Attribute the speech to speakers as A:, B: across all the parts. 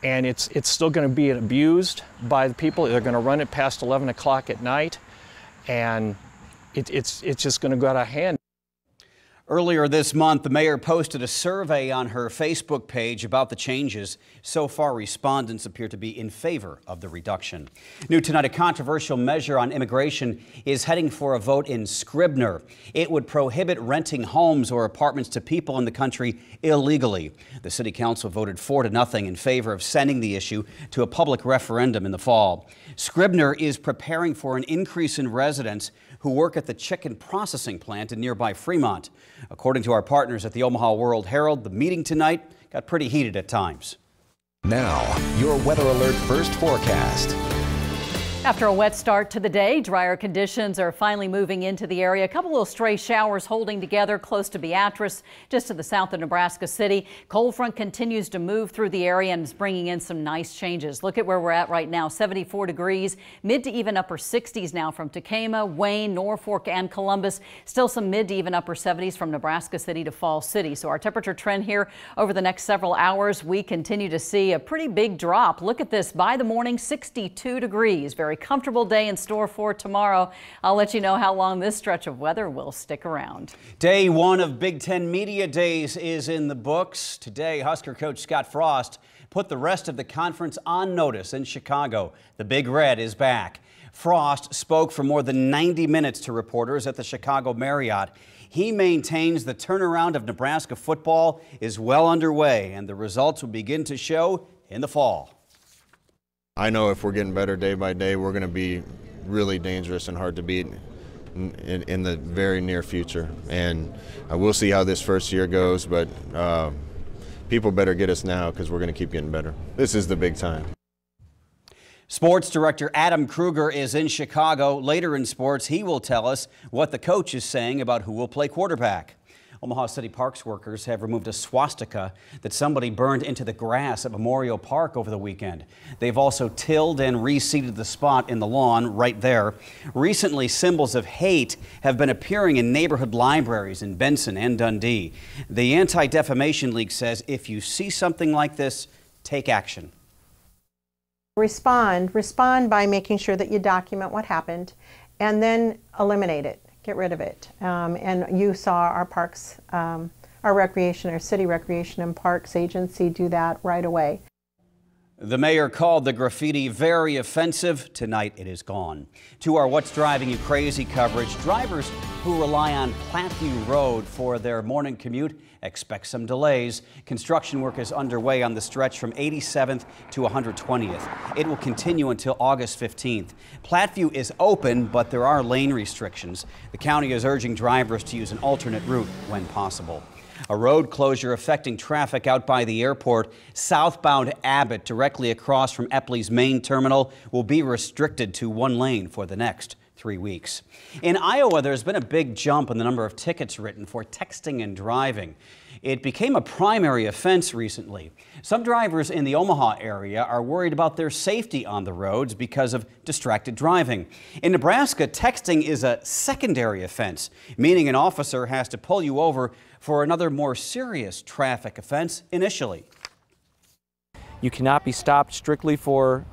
A: and it's still going to be abused by the people. They're going to run it past 11 o'clock at night, and it's just going to go out of hand.
B: Earlier this month, the mayor posted a survey on her Facebook page about the changes. So far, respondents appear to be in favor of the reduction. New tonight, a controversial measure on immigration is heading for a vote in Scribner. It would prohibit renting homes or apartments to people in the country illegally. The city council voted 4-0 in favor of sending the issue to a public referendum in the fall. Scribner is preparing for an increase in residents who work at the chicken processing plant in nearby Fremont. According to our partners at the Omaha World Herald, the meeting tonight got pretty heated at times.
C: Now, your Weather Alert First Forecast.
D: After a wet start to the day, drier conditions are finally moving into the area. A couple little stray showers holding together close to Beatrice, just to the south of Nebraska City. Cold front continues to move through the area and is bringing in some nice changes. Look at where we're at right now, 74 degrees, mid to even upper 60s now from Tacoma, Wayne, Norfolk, and Columbus. Still some mid to even upper 70s from Nebraska City to Falls City. So our temperature trend here over the next several hours, we continue to see a pretty big drop. Look at this, by the morning, 62 degrees. Very comfortable day in store for tomorrow. I'll let you know how long this stretch of weather will stick around.
B: Day one of Big Ten Media Days is in the books. Today, Husker coach Scott Frost put the rest of the conference on notice in Chicago. The Big Red is back. Frost spoke for more than 90 minutes to reporters at the Chicago Marriott. He maintains the turnaround of Nebraska football is well underway, and the results will begin to show in the fall.
E: I know if we're getting better day by day, we're going to be really dangerous and hard to beat in the very near future. And we'll see how this first year goes, but people better get us now because we're going to keep getting better. This is the big time.
B: Sports director Adam Kruger is in Chicago. Later in sports, he will tell us what the coach is saying about who will play quarterback. Omaha City Parks workers have removed a swastika that somebody burned into the grass at Memorial Park over the weekend. They've also tilled and reseeded the spot in the lawn right there. Recently, symbols of hate have been appearing in neighborhood libraries in Benson and Dundee. The Anti-Defamation League says if you see something like this, take action.
F: Respond by making sure that you document what happened and then eliminate it. Get rid of it. And you saw our parks, our city recreation and parks agency do that right away.
B: The mayor called the graffiti very offensive. Tonight it is gone. To our What's Driving You Crazy coverage, drivers who rely on Platteview Road for their morning commute expect some delays. Construction work is underway on the stretch from 87th to 120th. It will continue until August 15th. Platteview is open, but there are lane restrictions. The county is urging drivers to use an alternate route when possible. A road closure affecting traffic out by the airport. Southbound Abbott, directly across from Epley's main terminal, will be restricted to one lane for the next 3 weeks. In Iowa, there's been a big jump in the number of tickets written for texting and driving. It became a primary offense recently. Some drivers in the Omaha area are worried about their safety on the roads because of distracted driving. In Nebraska, texting is a secondary offense, meaning an officer has to pull you over for another more serious traffic offense initially.
G: You cannot be stopped strictly for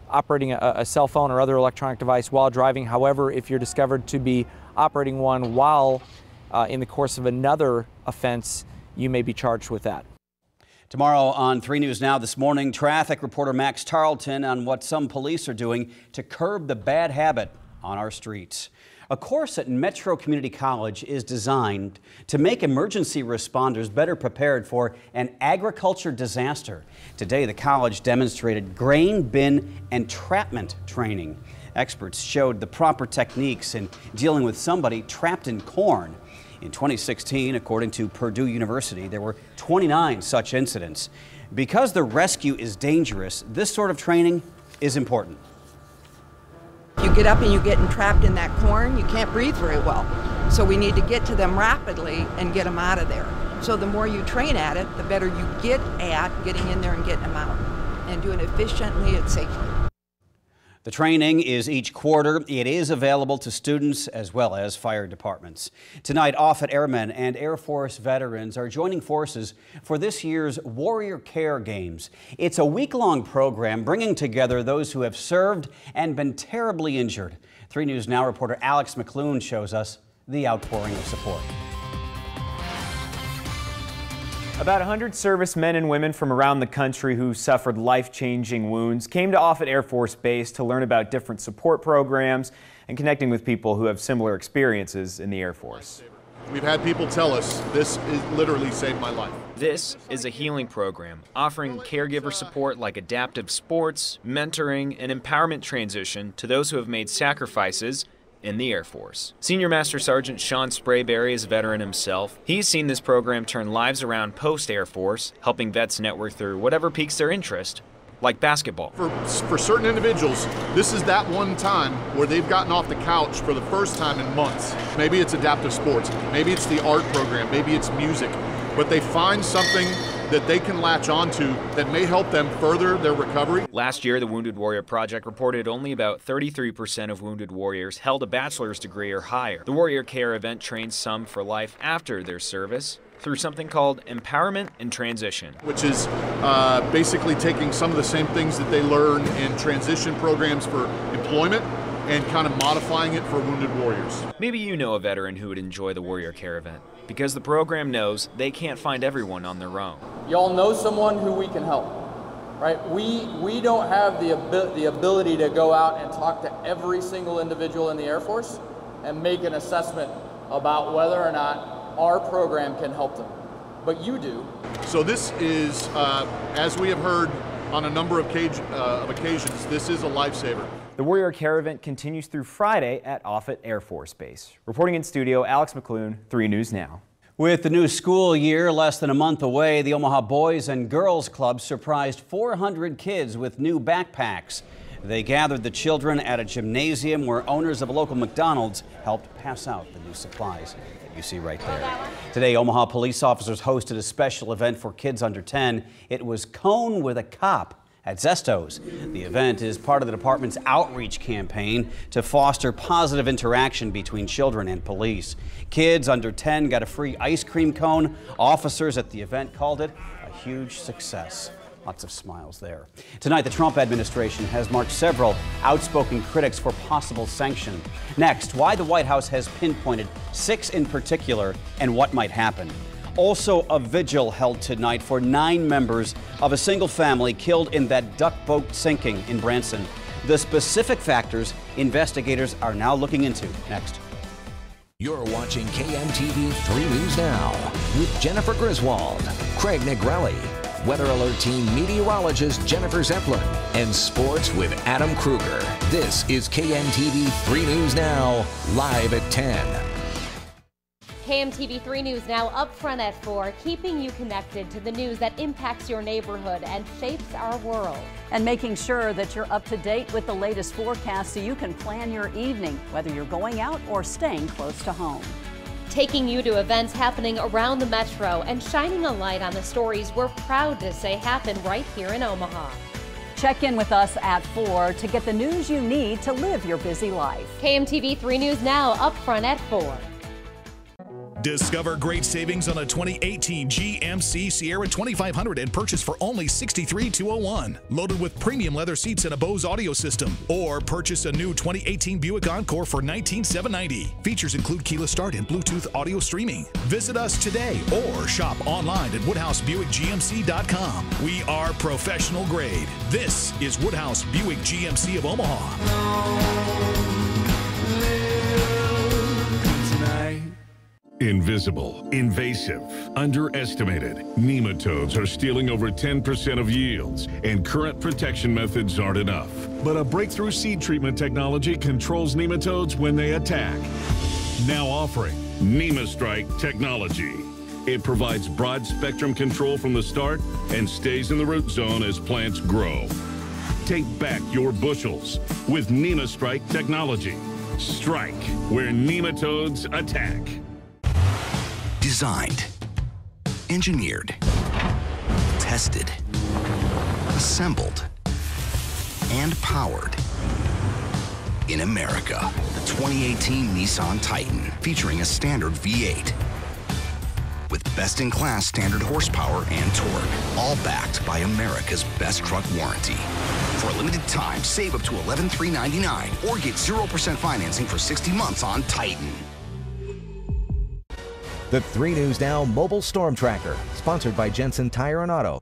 G: operating a cell phone or other electronic device while driving. However, if you're discovered to be operating one while in the course of another offense, you may be charged with that.
B: Tomorrow on 3 News Now this morning, traffic reporter Max Tarleton on what some police are doing to curb the bad habit on our streets. A course at Metro Community College is designed to make emergency responders better prepared for an agriculture disaster. Today, the college demonstrated grain bin entrapment training. Experts showed the proper techniques in dealing with somebody trapped in corn. In 2016, according to Purdue University, there were 29 such incidents. Because the rescue is dangerous, this sort of training is important.
H: You get up and you get entrapped in that corn, you can't breathe very well. So we need to get to them rapidly and get them out of there. So the more you train at it, the better you get at getting in there and getting them out and doing it efficiently and safely.
B: The training is each quarter. It is available to students as well as fire departments. Tonight, Offutt Airmen and Air Force veterans are joining forces for this year's Warrior Care Games. It's a week-long program bringing together those who have served and been terribly injured. 3 News Now reporter Alex McClune shows us the outpouring of support.
I: About 100 servicemen and women from around the country who suffered life-changing wounds came to Offutt Air Force Base to learn about different support programs and connecting with people who have similar experiences in the Air Force.
J: We've had people tell us this literally saved my life.
K: This is a healing program offering caregiver support like adaptive sports, mentoring, and empowerment transition to those who have made sacrifices in the Air Force. Senior Master Sergeant Sean Sprayberry is a veteran himself. He's seen this program turn lives around post-Air Force, helping vets network through whatever piques their interest, like basketball.
J: For certain individuals, this is that one time where they've gotten off the couch for the first time in months. Maybe it's adaptive sports, maybe it's the art program, maybe it's music, but they find something that they can latch onto that may help them further their recovery.
K: Last year, the Wounded Warrior Project reported only about 33% of wounded warriors held a bachelor's degree or higher. The Warrior Care event trains some for life after their service through something called Empowerment and Transition.
J: Which is basically taking some of the same things that they learn in transition programs for employment and kind of modifying it for wounded warriors.
K: Maybe you know a veteran who would enjoy the Warrior Care event, because the program knows they can't find everyone on their own.
L: Y'all know someone who we can help, right? We don't have the ability to go out and talk to every single individual in the Air Force and make an assessment about whether or not our program can help them, but you do.
J: So this is, as we have heard on a number of occasions, this is a lifesaver.
I: The Warrior Care event continues through Friday at Offutt Air Force Base. Reporting in studio, Alex McClune, 3 News Now.
B: With the new school year less than a month away, the Omaha Boys and Girls Club surprised 400 kids with new backpacks. They gathered the children at a gymnasium where owners of a local McDonald's helped pass out the new supplies that you see right there. Today, Omaha police officers hosted a special event for kids under 10. It was Cone with a Cop at Zesto's. The event is part of the department's outreach campaign to foster positive interaction between children and police. Kids under 10 got a free ice cream cone. Officers at the event called it a huge success. Lots of smiles there. Tonight, the Trump administration has marked several outspoken critics for possible sanction. Next, why the White House has pinpointed 6 in particular and what might happen. Also, a vigil held tonight for 9 members of a single family killed in that duck boat sinking in Branson. The specific factors investigators are now looking into. Next.
C: You're watching KMTV 3 News Now with Jennifer Griswold, Craig Nigrelli, Weather Alert Team meteorologist Jennifer Zeppelin, and sports with Adam Kruger. This is KMTV 3 News Now, live at 10.
M: KMTV 3 News Now up front at 4, keeping you connected to the news that impacts your neighborhood and shapes our world.
D: And making sure that you're up to date with the latest forecast so you can plan your evening, whether you're going out or staying close to home.
M: Taking you to events happening around the metro and shining a light on the stories we're proud to say happen right here in Omaha.
D: Check in with us at 4 to get the news you need to live your busy life.
M: KMTV 3 News Now up front at 4.
N: Discover great savings on a 2018 GMC Sierra 2500 and purchase for only $63,201. Loaded with premium leather seats and a Bose audio system. Or purchase a new 2018 Buick Encore for $19,790. Features include keyless start and Bluetooth audio streaming. Visit us today or shop online at WoodhouseBuickGMC.com. We are professional grade. This is Woodhouse Buick GMC of Omaha.
O: Invisible, invasive, underestimated. Nematodes are stealing over 10% of yields, and current protection methods aren't enough. But a breakthrough seed treatment technology controls nematodes when they attack. Now offering NemaStrike technology. It provides broad spectrum control from the start and stays in the root zone as plants grow. Take back your bushels with NemaStrike technology. Strike where nematodes attack.
P: Designed, engineered, tested, assembled, and powered in America. The 2018 Nissan Titan, featuring a standard V8 with best-in-class standard horsepower and torque, all backed by America's best truck warranty. For a limited time, save up to $11,399 or get 0% financing for 60 months on Titan.
C: The 3 News Now Mobile Storm Tracker, sponsored by Jensen Tire and Auto.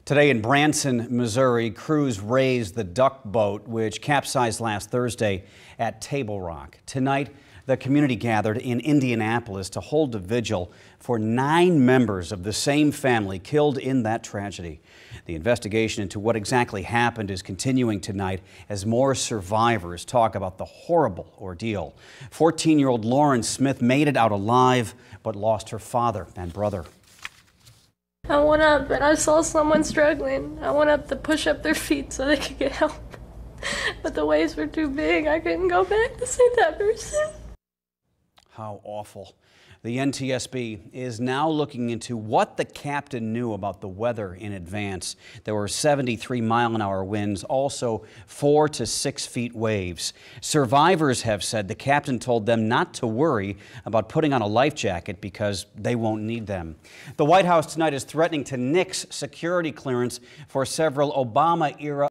B: Today in Branson, Missouri, crews raised the duck boat, which capsized last Thursday at Table Rock. Tonight, the community gathered in Indianapolis to hold a vigil for 9 members of the same family killed in that tragedy. The investigation into what exactly happened is continuing tonight as more survivors talk about the horrible ordeal. 14-year-old Lauren Smith made it out alive, but lost her father and brother.
Q: I went up and I saw someone struggling. I went up to push up their feet so they could get help. But the waves were too big. I couldn't go back to save that person.
B: How awful. The NTSB is now looking into what the captain knew about the weather in advance. There were 73-mile-an-hour winds, also 4 to 6 feet waves. Survivors have said the captain told them not to worry about putting on a life jacket because they won't need them. The White House tonight is threatening to nix security clearance for several Obama-era